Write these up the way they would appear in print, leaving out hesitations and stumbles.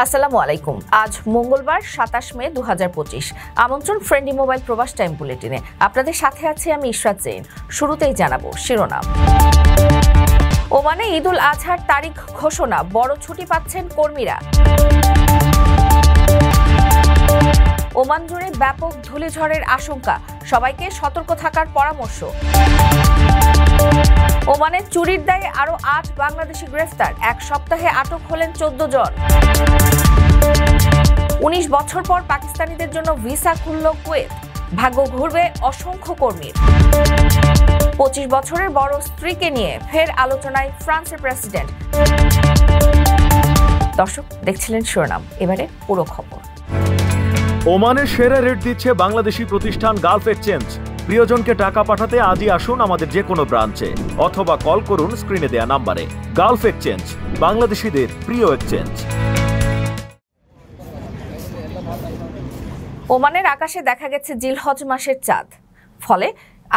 আসসালামু আলাইকুম। আজ মঙ্গলবার ২৭ মে ২০২৫। আমন্ত্রণ ফ্রেন্ডলি মোবাইল প্রবাস টাইম বুলেটিনে। আপনাদের সাথে আছি আমি ইশরাত জৈন। শুরুতেই জানাবো শিরোনাম। ওমানে ঈদুল আজহার তারিখ ঘোষণা, বড় ছুটি পাচ্ছেন কর্মীরা। ওমান জুড়ে ব্যাপক ধূলিঝড়ের আশঙ্কা, সবাইকে সতর্ক থাকার পরামর্শ। ওমানে চুরির দায়ে আরো ৮ বাংলাদেশি গ্রেফতার, এক সপ্তাহে আটক হলেন ১৪ জন। ১৯ বছর পর পাকিস্তানিদের জন্য ভিসা খুলল কুয়েত, ভাগ্য ঘুরবে অসংখ্য কর্মীর। ২৫ বছরের বড় স্ত্রীকে নিয়ে ফের আলোচনায় ফ্রান্সের প্রেসিডেন্ট। দর্শক, দেখছিলেন শিরোনাম, এবারে পুরো খবর। ওমানের সেরা রেট দিচ্ছে বাংলাদেশি প্রতিষ্ঠান গালফ এক্সচেঞ্জ। প্রিয়জনকে টাকা পাঠাতে আজই আসুন আমাদের যে কোনো ব্রাঞ্চে অথবা কল করুন স্ক্রিনে দেয়া নাম্বারে। গালফ এক্সচেঞ্জ, বাংলাদেশিদের প্রিয় এক্সচেঞ্জ। ওমানের আকাশে দেখা গেছে জিলহজ মাসের চাঁদ, ফলে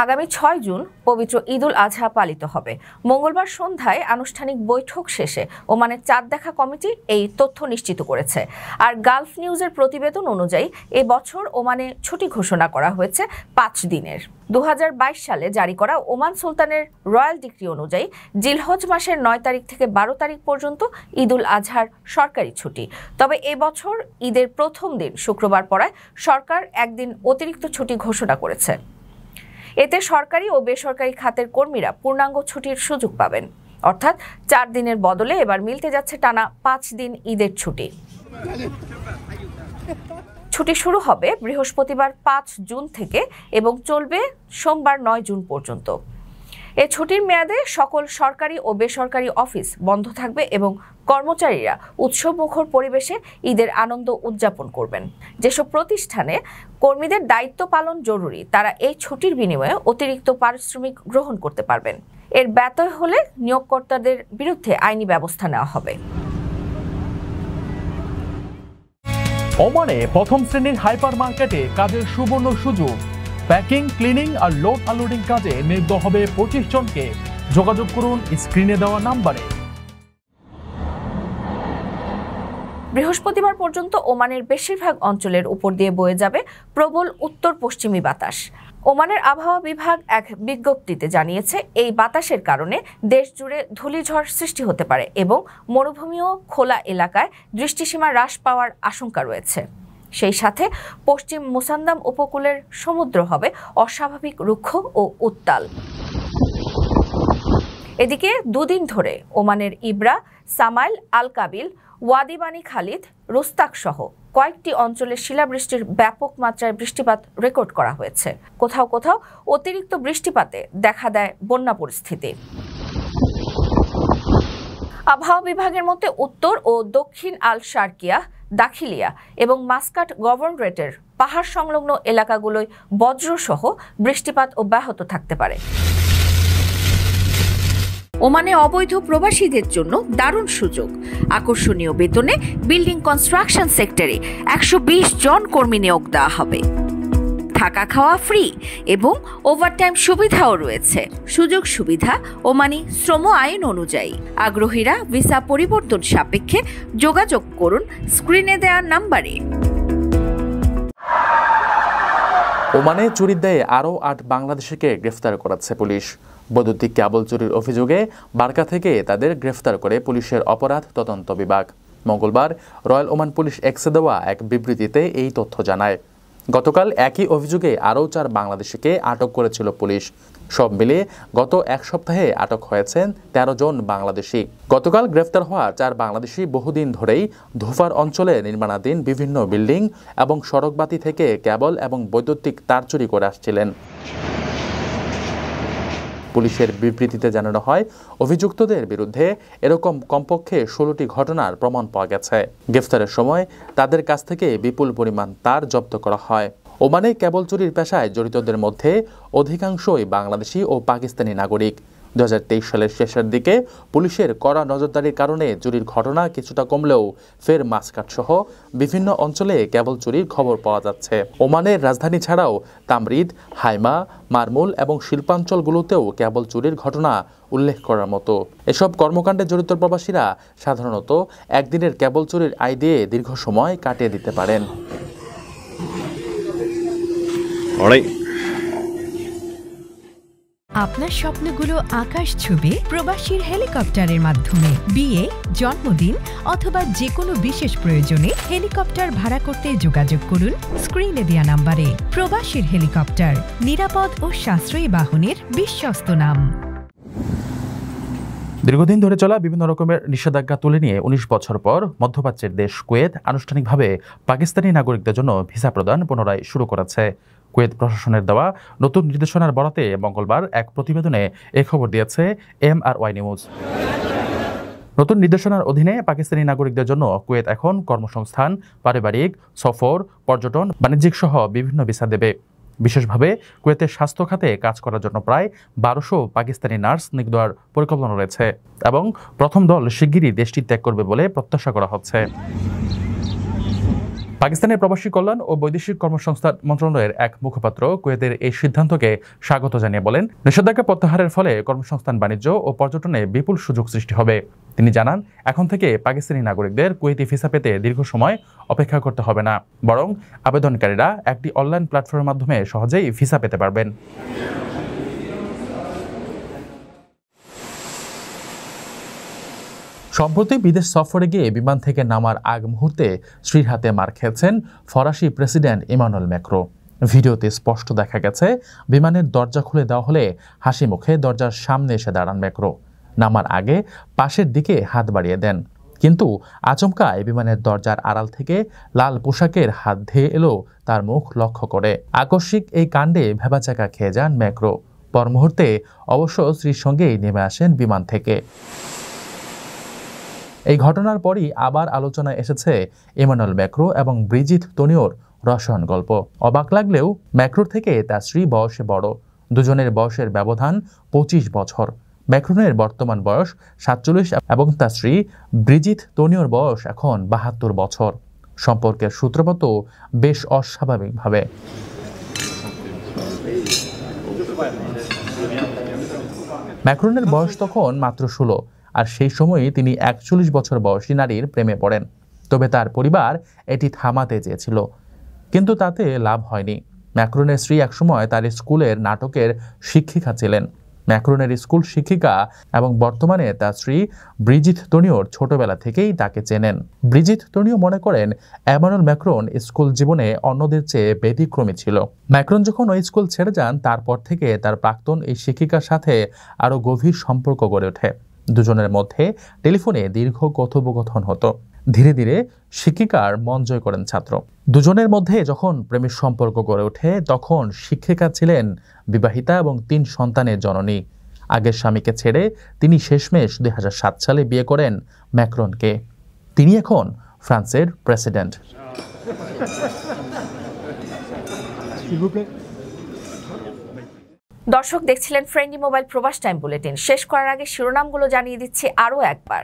আগামী ৬ জুন পবিত্র ঈদুল আজহা পালিত হবে। মঙ্গলবার সন্ধ্যায় আনুষ্ঠানিক বৈঠক শেষে ওমানের চাঁদ দেখা কমিটি এই তথ্য নিশ্চিত করেছে। আর গালফ নিউজের প্রতিবেদন অনুযায়ী এবছর ওমানে ছুটি ঘোষণা করা হয়েছে ৫ দিনের। ২০২২ সালে জারি করা ওমান সুলতানের রয়্যাল ডিক্রি অনুযায়ী জিলহজ মাসের ৯ তারিখ থেকে ১২ তারিখ পর্যন্ত ঈদুল আজহার সরকারি ছুটি। তবে এবছর ঈদের প্রথম দিন শুক্রবার পড়ায় সরকার একদিন অতিরিক্ত ছুটি ঘোষণা করেছে। এতে সরকারি ও বেসরকারি খাতের কর্মীরা পূর্ণাঙ্গ ছুটির সুযোগ পাবেন। অর্থাৎ ৪ দিনের বদলে এবার মিলতে যাচ্ছে টানা ৫ দিন ঈদের ছুটি। ছুটি শুরু হবে বৃহস্পতিবার ৫ জুন থেকে এবং চলবে সোমবার ৯ জুন পর্যন্ত। এ ছুটির মেয়াদে সকল সরকারি ও বেসরকারি অফিস বন্ধ থাকবে এবং কর্মচারীরা উৎসবমুখর পরিবেশে ঈদের আনন্দ উদযাপন করবেন। যেসব প্রতিষ্ঠানে কর্মীদের দায়িত্ব পালন জরুরি, তারা এই ছুটির বিনিময়ে অতিরিক্ত পারিশ্রমিক গ্রহণ করতে পারবেন। এর ব্যত্যয় হলে নিয়োগকর্তাদের বিরুদ্ধে আইনি ব্যবস্থা নেওয়া হবে। ওমানে প্রথম শ্রেণীর হাইপার মার্কেটে কাজের সুবর্ণ সুযোগ। প্যাকিং, ক্লিনিং আর লোড আনলোডিং কাজে নিয়োগ হবে ২৫ জনকে। যোগাযোগ করুন স্ক্রিনে দেওয়া নাম্বারে। বৃহস্পতিবার পর্যন্ত ওমানের বেশিরভাগ অঞ্চলের উপর দিয়ে বয়ে যাবে প্রবল উত্তর পশ্চিমী বাতাস। ওমানের আবহাওয়া বিভাগ এক বিজ্ঞপ্তিতে জানিয়েছে, এই বাতাসের কারণে দেশ জুড়ে ধূলিঝড় সৃষ্টি হতে পারে এবং মরুভূমি ও খোলা এলাকায় দৃষ্টিসীমা হ্রাস পাওয়ার আশঙ্কা রয়েছে। সেই সাথে পশ্চিম মুসান্দাম উপকূলের সমুদ্র হবে অস্বাভাবিক রুক্ষ ও উত্তাল। এদিকে দুদিন ধরে ওমানের ইবরা, সামাইল, আল কাবিল, ওয়াদি বানি খালিদ, রুস্তাক সহ কয়েকটি অঞ্চলে শিলাবৃষ্টির ব্যাপক মাত্রায় বৃষ্টিপাত রেকর্ড করা হয়েছে। কোথাও কোথাও অতিরিক্ত বৃষ্টিপাতে দেখা দেয় বন্যা পরিস্থিতি। আবহাওয়া বিভাগের মতে উত্তর ও দক্ষিণ আল শারকিয়া, দাখিলিয়া এবং মাস্কাট গভর্নরেটের পাহাড় সংলগ্ন এলাকাগুলোয় বজ্রসহ বৃষ্টিপাত অব্যাহত থাকতে পারে। ওমানে অবৈধ প্রবাসীদের জন্য দারুণ সুযোগ। আকর্ষণীয় বেতনে বিল্ডিং কনস্ট্রাকশন সেক্টরে ১২০ জন কর্মী নিয়োগ দেওয়া হবে। থাকা খাওয়া ফ্রি এবং ওভারটাইম সুবিধাও রয়েছে। সুযোগ সুবিধা ওমানি শ্রম আইন অনুযায়ী। আগ্রহীরা ভিসা পরিবর্তন সাপেক্ষে যোগাযোগ করুন স্ক্রিনে দেওয়া নাম্বারে। ওমানে চুরির দায়ে আরও ৮ বাংলাদেশিকে গ্রেফতার করেছে পুলিশ। বৈদ্যুতিক কেবল চুরির অভিযোগে বারকা থেকে তাদের গ্রেফতার করে পুলিশের অপরাধ তদন্ত বিভাগ। মঙ্গলবার রয়্যাল ওমান পুলিশ এক্সে দেওয়া এক বিবৃতিতে এই তথ্য জানায়। গতকাল একই অভিযোগে আরও ৪ বাংলাদেশিকে আটক করেছিল পুলিশ। সব মিলিয়ে গত এক সপ্তাহে আটক হয়েছেন ১৩ জন বাংলাদেশি। গতকাল গ্রেফতার হওয়া ৪ বাংলাদেশি বহুদিন ধরেই ধোফার অঞ্চলে নির্মাণাধীন বিভিন্ন বিল্ডিং এবং সড়কবাতি থেকে কেবল এবং বৈদ্যুতিক তার চুরি করে আসছিলেন। পুলিশের বিবৃতিতে জানানো হয়, অভিযুক্তদের বিরুদ্ধে এরকম কমপক্ষে ১৬টি ঘটনার প্রমাণ পাওয়া গেছে। গ্রেফতারের সময় তাদের কাছ থেকে বিপুল পরিমাণ তার জব্দ করা হয়। ওমানে কেবল চুরির পেশায় জড়িতদের মধ্যে অধিকাংশই বাংলাদেশি ও পাকিস্তানি নাগরিক। 2023 সালের শেষের দিকে পুলিশের কড়া নজরদারির কারণে চুরির ঘটনা কিছুটা কমলেও ফের মাসকাট সহ বিভিন্ন অঞ্চলে কেবল চুরির খবর পাওয়া যাচ্ছে। ওমানের রাজধানী ছাড়াও তামরিদ, হাইমা, মারমুল এবং শিল্পাঞ্চলগুলোতেও কেবল চুরির ঘটনা উল্লেখ করার মতো। এসব কর্মকাণ্ডে জড়িত প্রবাসীরা সাধারণত একদিনের কেবল চুরির আয় দিয়ে দীর্ঘ সময় কাটিয়ে দিতে পারেন। আপনার স্বপ্নগুলো আকাশ ছুবে প্রবাসীর হেলিকপ্টারের মাধ্যমে। বিয়ে, জন্মদিন অথবা যে কোনো বিশেষ প্রয়োজনে হেলিকপ্টার ভাড়া করতে যোগাযোগ করুন স্ক্রিনে দেয়া নাম্বারে। প্রবাসীর হেলিকপ্টার, নিরাপদ ও সাশ্রয়ী বাহনের বিশ্বস্ত নাম। দীর্ঘদিন ধরে চলা বিভিন্ন রকমের নিষেধাজ্ঞা তুলে নিয়ে 19 বছর পর মধ্যপ্রাচ্যের দেশ কুয়েত আনুষ্ঠানিকভাবে পাকিস্তানি নাগরিকদের জন্য ভিসা প্রদান পুনরায় শুরু করেছে। কুয়েত প্রশাসনের দেওয়া নতুন নির্দেশনার বরাতে মঙ্গলবার এক প্রতিবেদনে এ খবর দিয়েছে MRY নিউজ। নতুন নির্দেশনার অধীনে পাকিস্তানি নাগরিকদের জন্য কুয়েত এখন কর্মসংস্থান, পারিবারিক, সফর, পর্যটন, বাণিজ্যিক সহ বিভিন্ন ভিসা দেবে। বিশেষভাবে কুয়েতের স্বাস্থ্য খাতে কাজ করার জন্য প্রায় 1200 পাকিস্তানি নার্স নিয়োগ দেওয়ার পরিকল্পনা রয়েছে এবং প্রথম দল শিগগিরই দেশটি ত্যাগ করবে বলে প্রত্যাশা করা হচ্ছে। পাকিস্তানের প্রবাসী কল্যাণ ও বৈদেশিক কর্মসংস্থান মন্ত্রণালয়ের এক মুখপাত্র কুয়েতের এই সিদ্ধান্তকে স্বাগত জানিয়ে বলেন, নিষেধাজ্ঞা প্রত্যাহারের ফলে কর্মসংস্থান, বাণিজ্য ও পর্যটনে বিপুল সুযোগ সৃষ্টি হবে। তিনি জানান, এখন থেকে পাকিস্তানি নাগরিকদের কুয়েতি ভিসা পেতে দীর্ঘ সময় অপেক্ষা করতে হবে না, বরং আবেদনকারীরা একটি অনলাইন প্ল্যাটফর্মের মাধ্যমে সহজেই ভিসা পেতে পারবেন। সম্প্রতি বিদেশ সফরে গিয়ে বিমান থেকে নামার আগ মুহূর্তে স্ত্রীর হাতে মার খেয়েছেন ফরাসি প্রেসিডেন্ট ইমানুয়েল ম্যাক্রো। ভিডিওতে স্পষ্ট দেখা গেছে বিমানের দরজা খুলে দেওয়া হলে হাসি মুখে দরজার সামনে এসে দাঁড়ান ম্যাক্রো। নামার আগে পাশের দিকে হাত বাড়িয়ে দেন, কিন্তু আচমকায় বিমানের দরজার আড়াল থেকে লাল পোশাকের হাত ধেয়ে এলো তার মুখ লক্ষ্য করে। আকস্মিক এই কাণ্ডে ভেবাচাকা খেয়ে যান ম্যাক্রো। পর মুহূর্তে অবশ্য স্ত্রীর সঙ্গেই নেমে আসেন বিমান থেকে। এই ঘটনার পরই আবার আলোচনায় এসেছে ইমানুয়েল ম্যাক্রো এবং ব্রিজিত তোনিওর রসায়ন গল্প। অবাক লাগলেও ম্যাক্রোর থেকে তার স্ত্রী বয়সে বড়। দুজনের বয়সের ব্যবধান 25 বছর। ম্যাক্রনের বর্তমান বয়স 47 এবং তার স্ত্রী ব্রিজিত তোনিওর বয়স এখন 72 বছর। সম্পর্কের সূত্রপাত বেশ অস্বাভাবিকভাবে। ম্যাক্রনের বয়স তখন মাত্র 16, আর সেই সময়ই তিনি 41 বছর বয়সী নারীর প্রেমে পড়েন। তবে তার পরিবার এটি থামাতে চেয়েছিল, কিন্তু তাতে লাভ হয়নি। ম্যাক্রনের স্ত্রী একসময় তার স্কুলের নাটকের শিক্ষিকা ছিলেন। ম্যাক্রনের স্কুল শিক্ষিকা এবং বর্তমানে তার স্ত্রী ব্রিজিত তোনিওর ছোটবেলা থেকেই তাকে চেনেন। ব্রিজিত তোনিও মনে করেন ইমানুয়েল ম্যাক্রন স্কুল জীবনে অন্যদের চেয়ে ব্যতিক্রমী ছিল। ম্যাক্রন যখন ওই স্কুল ছেড়ে যান, তারপর থেকে তার প্রাক্তন এই শিক্ষিকার সাথে আরও গভীর সম্পর্ক গড়ে ওঠে। দুজনের মধ্যে টেলিফোনে দীর্ঘ কথোপকথন হতো। ধীরে ধীরে শিক্ষিকার মন জয় করেন ছাত্র। দুজনের মধ্যে যখন প্রেমের সম্পর্ক গড়ে ওঠে, তখন শিক্ষিকা ছিলেন বিবাহিতা এবং 3 সন্তানের জননী। আগের স্বামীকে ছেড়ে তিনি শেষমেশ 2007 সালে বিয়ে করেন ম্যাক্রনকে। তিনি এখন ফ্রান্সের প্রেসিডেন্ট। দর্শক দেখছিলেন ফ্রেন্ডলি মোবাইল প্রবাস টাইম বুলেটিন। শেষ করার আগে শিরোনামগুলো জানিয়ে দিচ্ছি আরও একবার।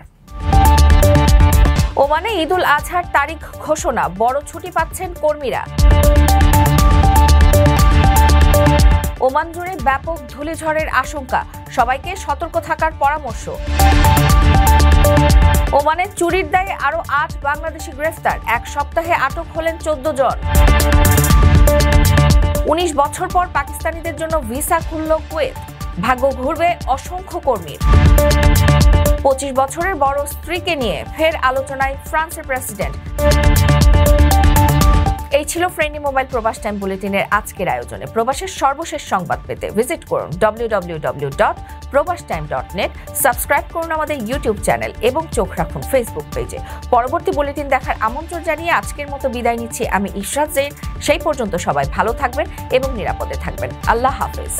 ওমানে ঈদুল আজহার তারিখ ঘোষণা, বড় ছুটি পাচ্ছেন কর্মীরা। ওমান জুড়ে ব্যাপক ধূলিঝড়ের আশঙ্কা, সবাইকে সতর্ক থাকার পরামর্শ। ওমানে চুরির দায়ে আরও 8 বাংলাদেশি গ্রেফতার, এক সপ্তাহে আটক হলেন 14 জন। 19 বছর পর পাকিস্তানিদের জন্য ভিসা খুলল কুয়েত, ভাগ্য ঘুরবে অসংখ্য কর্মীর। 25 বছরের বড় স্ত্রীকে নিয়ে ফের আলোচনায় ফ্রান্সের প্রেসিডেন্ট। এই ছিল ফ্রেন্ডলি মোবাইল প্রবাস টাইম বুলেটিনের আজকের আয়োজনে। প্রবাসের সর্বশেষ সংবাদ পেতে ভিজিট করুন www.probastime.net। সাবস্ক্রাইব করুন আমাদের ইউটিউব চ্যানেল এবং চোখ রাখুন ফেসবুক পেজে। পরবর্তী বুলেটিন দেখার আমন্ত্রণ জানিয়ে আজকের মতো বিদায় নিচ্ছি আমি ইশরাত জৈন। সেই পর্যন্ত সবাই ভালো থাকবেন এবং নিরাপদে থাকবেন। আল্লাহ হাফেজ।